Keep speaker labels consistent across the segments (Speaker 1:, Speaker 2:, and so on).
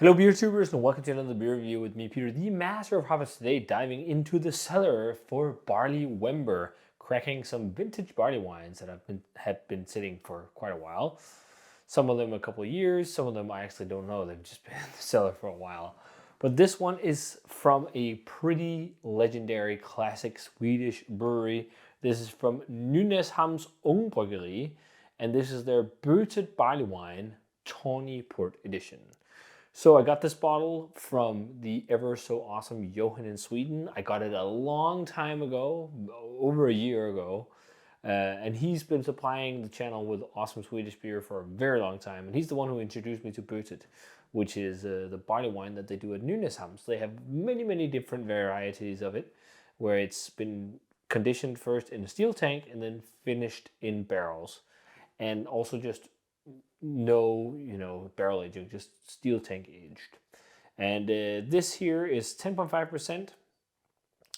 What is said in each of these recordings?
Speaker 1: Hello beer tubers and welcome to another beer review with me, Peter, the master of hobbits, today diving into the cellar for Barley Wember, cracking some vintage barley wines that had been sitting for quite a while. Some of them a couple of years, some of them I actually don't know, they've just been in the cellar for a while. But this one is from a pretty legendary classic Swedish brewery. This is from Nynäshamns Ångbryggeri, and this is their Bötet Barley wine, Tawny Port Edition. So I got this bottle from the ever so awesome Johan in Sweden. I got it a long time ago, over a year ago. And he's been supplying the channel with awesome Swedish beer for a very long time. And he's the one who introduced me to Bötet, which is the barley wine that they do at Nynäshamn. They have many, many different varieties of it, where it's been conditioned first in a steel tank and then finished in barrels. And also just no barrel aging, just steel tank aged. And this here is 10.5%.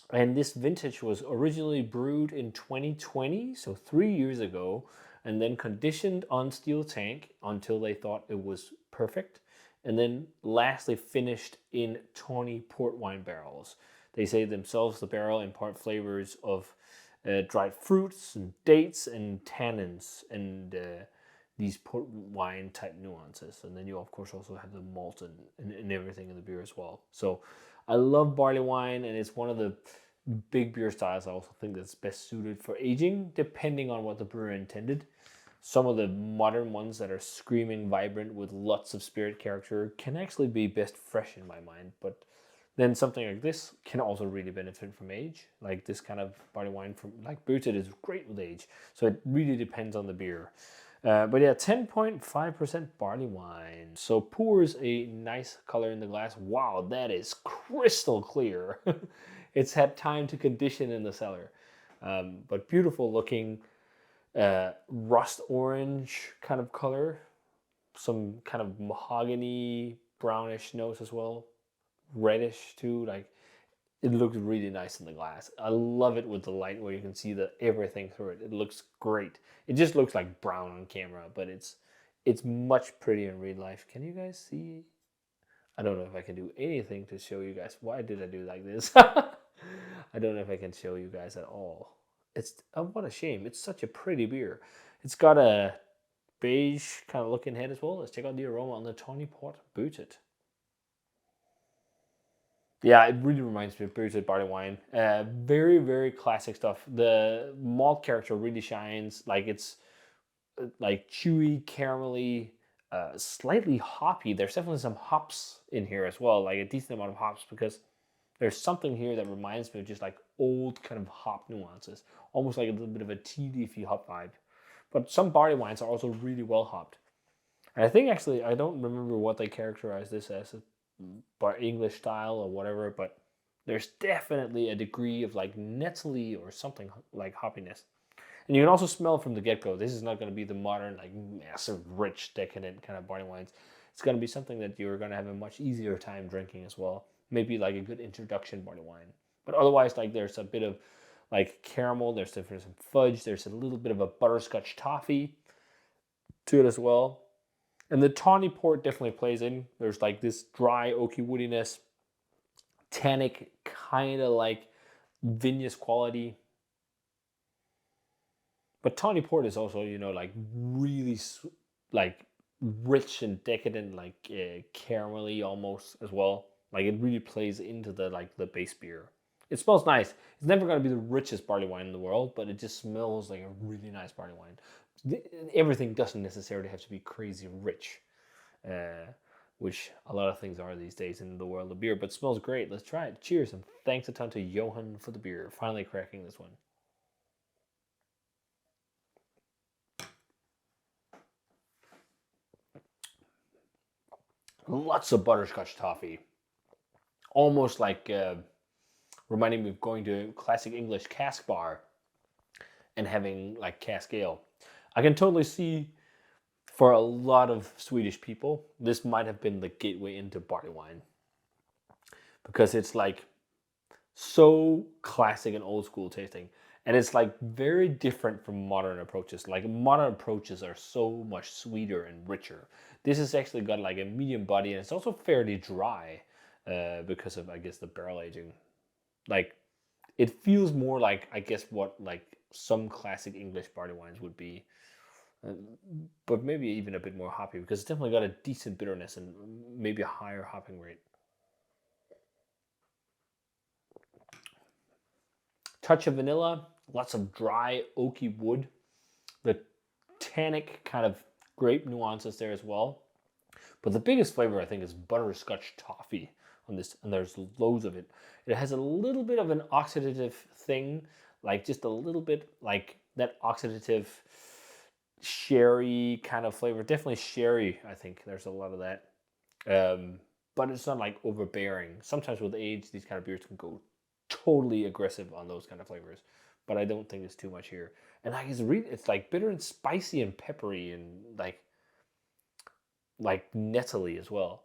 Speaker 1: And this vintage was originally brewed in 2020, so 3 years ago, and then conditioned on steel tank until they thought it was perfect. And then lastly finished in Tawny port wine barrels. They say themselves the barrel impart flavors of dried fruits and dates and tannins and these port wine type nuances. And then you of course also have the malt and everything in the beer as well. So I love barley wine, and it's one of the big beer styles I also think that's best suited for aging, depending on what the brewer intended. Some of the modern ones that are screaming vibrant with lots of spirit character can actually be best fresh in my mind, but then something like this can also really benefit from age. Like this kind of barley wine from like Bötet is great with age. So it really depends on the beer. But yeah, 10.5% barley wine. So pours a nice color in the glass. Wow, that is crystal clear. It's had time to condition in the cellar. But beautiful looking rust orange kind of color. Some kind of mahogany brownish nose as well. Reddish too. Like it looks really nice in the glass. I love it with the light where you can see everything through it. It looks great. It just looks like brown on camera, but it's much prettier in real life. Can you guys see? I don't know if I can do anything to show you guys. Why did I do like this? I don't know if I can show you guys at all. It's what a shame. It's such a pretty beer. It's got a beige kind of looking head as well. Let's check out the aroma on the Tawny Port Bötet. Yeah, it really reminds me of Brewed barley wine. Very, very classic stuff. The malt character really shines. Like it's like chewy, caramelly, slightly hoppy. There's definitely some hops in here as well, like a decent amount of hops, because there's something here that reminds me of just like old kind of hop nuances, almost like a little bit of a tea leafy hop vibe. But some barley wines are also really well hopped. And I think actually, I don't remember what they characterize this as, English style or whatever, but there's definitely a degree of like Nestle or something like hoppiness. And you can also smell from the get-go, this is not going to be the modern, like massive, rich, decadent kind of barley wines. It's going to be something that you're going to have a much easier time drinking as well. Maybe like a good introduction barley wine. But otherwise, like there's a bit of like caramel, there's some fudge, there's a little bit of a butterscotch toffee to it as well. And the tawny port definitely plays in. There's like this dry oaky woodiness, tannic, kind of like vinous quality. But tawny port is also, like really like rich and decadent, like caramelly almost as well. Like it really plays into the base beer. It smells nice. It's never going to be the richest barley wine in the world, but it just smells like a really nice barley wine. Everything doesn't necessarily have to be crazy rich, which a lot of things are these days in the world of beer, but smells great. Let's try it. Cheers, and thanks a ton to Johan for the beer. Finally cracking this one. Lots of butterscotch toffee. Almost like reminding me of going to a classic English cask bar and having like cask ale. I can totally see for a lot of Swedish people, this might have been the gateway into barley wine, because it's like so classic and old school tasting. And it's like very different from modern approaches. Like modern approaches are so much sweeter and richer. This has actually got like a medium body, and it's also fairly dry because of, I guess, the barrel aging. Like it feels more like, I guess, what like some classic English barley wines would be, uh, but maybe even a bit more hoppy because it's definitely got a decent bitterness and maybe a higher hopping rate. Touch of vanilla, lots of dry oaky wood, the tannic kind of grape nuances there as well. But the biggest flavor, I think, is butterscotch toffee on this, and there's loads of it. It has a little bit of an oxidative thing, like just a little bit like that oxidative sherry kind of flavor. Definitely sherry, I think. There's a lot of that. But it's not like overbearing. Sometimes with age, these kind of beers can go totally aggressive on those kind of flavors, but I don't think it's too much here. And like it's like bitter and spicy and peppery and like nettly as well.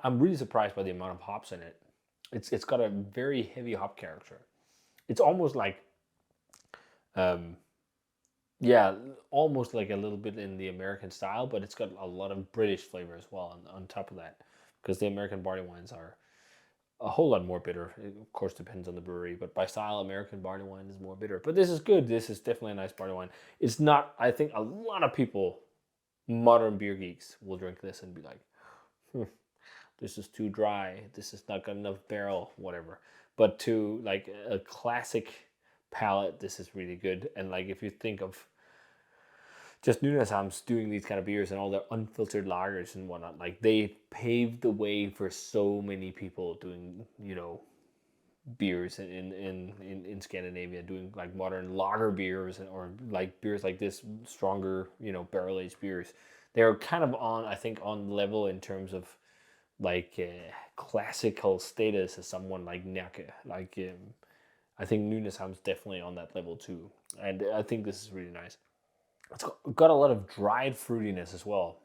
Speaker 1: I'm really surprised by the amount of hops in it. It's got a very heavy hop character. It's almost like, um, yeah, almost like a little bit in the American style, but it's got a lot of British flavor as well on top of that, because the American barley wines are a whole lot more bitter. It, of course, depends on the brewery, but by style, American barley wine is more bitter. But this is good. This is definitely a nice barley wine. It's not, I think a lot of people, modern beer geeks, will drink this and be like, this is too dry. This is not got enough barrel, whatever. But to like a classic palate, this is really good. And like if you think of just Nynäshamns doing these kind of beers and all their unfiltered lagers and whatnot, like they paved the way for so many people doing, beers in Scandinavia, doing like modern lager beers or like beers like this, stronger, barrel aged beers. They're kind of on, I think, on level in terms of like classical status as someone like Närke. Like I think Nynäshamn's definitely on that level too, and I think this is really nice. It's got a lot of dried fruitiness as well.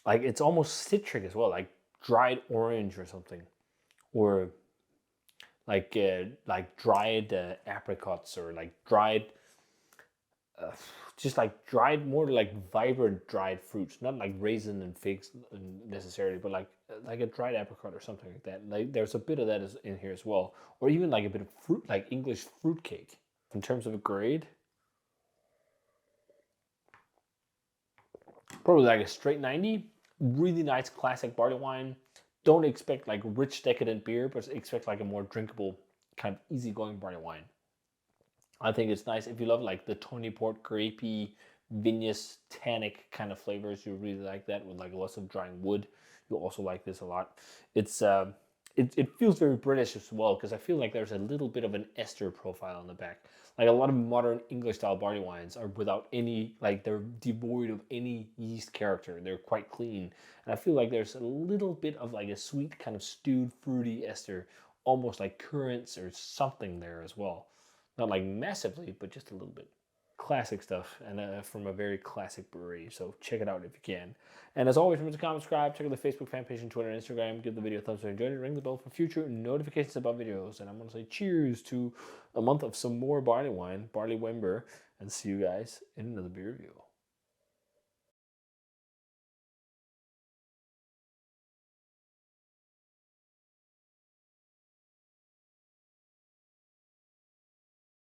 Speaker 1: Like it's almost citric as well, like dried orange or something, or like dried apricots, or like dried, just like dried, more like vibrant dried fruits, not like raisin and figs necessarily, but like a dried apricot or something like that. Like there's a bit of that in here as well, or even like a bit of fruit, like English fruit cake. In terms of a grade, probably like a straight 90. Really nice classic barley wine. Don't expect like rich decadent beer, but expect like a more drinkable, kind of easygoing barley wine. I think it's nice if you love like the Tawny port, grapey, vinous, tannic kind of flavors. You really like that with like lots of drying wood. You'll also like this a lot. It's it feels very British as well, because I feel like there's a little bit of an ester profile on the back. Like a lot of modern English style barley wines are without any, like they're devoid of any yeast character. They're quite clean. And I feel like there's a little bit of like a sweet kind of stewed fruity ester, almost like currants or something there as well. Not like massively, but just a little bit. Classic stuff, and from a very classic brewery. So check it out if you can. And as always, remember to comment, subscribe, check out the Facebook fan page, and Twitter and Instagram. Give the video a thumbs up if you enjoyed it. Ring the bell for future notifications about videos. And I'm going to say cheers to a month of some more barley wine, Barley Wember, and see you guys in another beer review.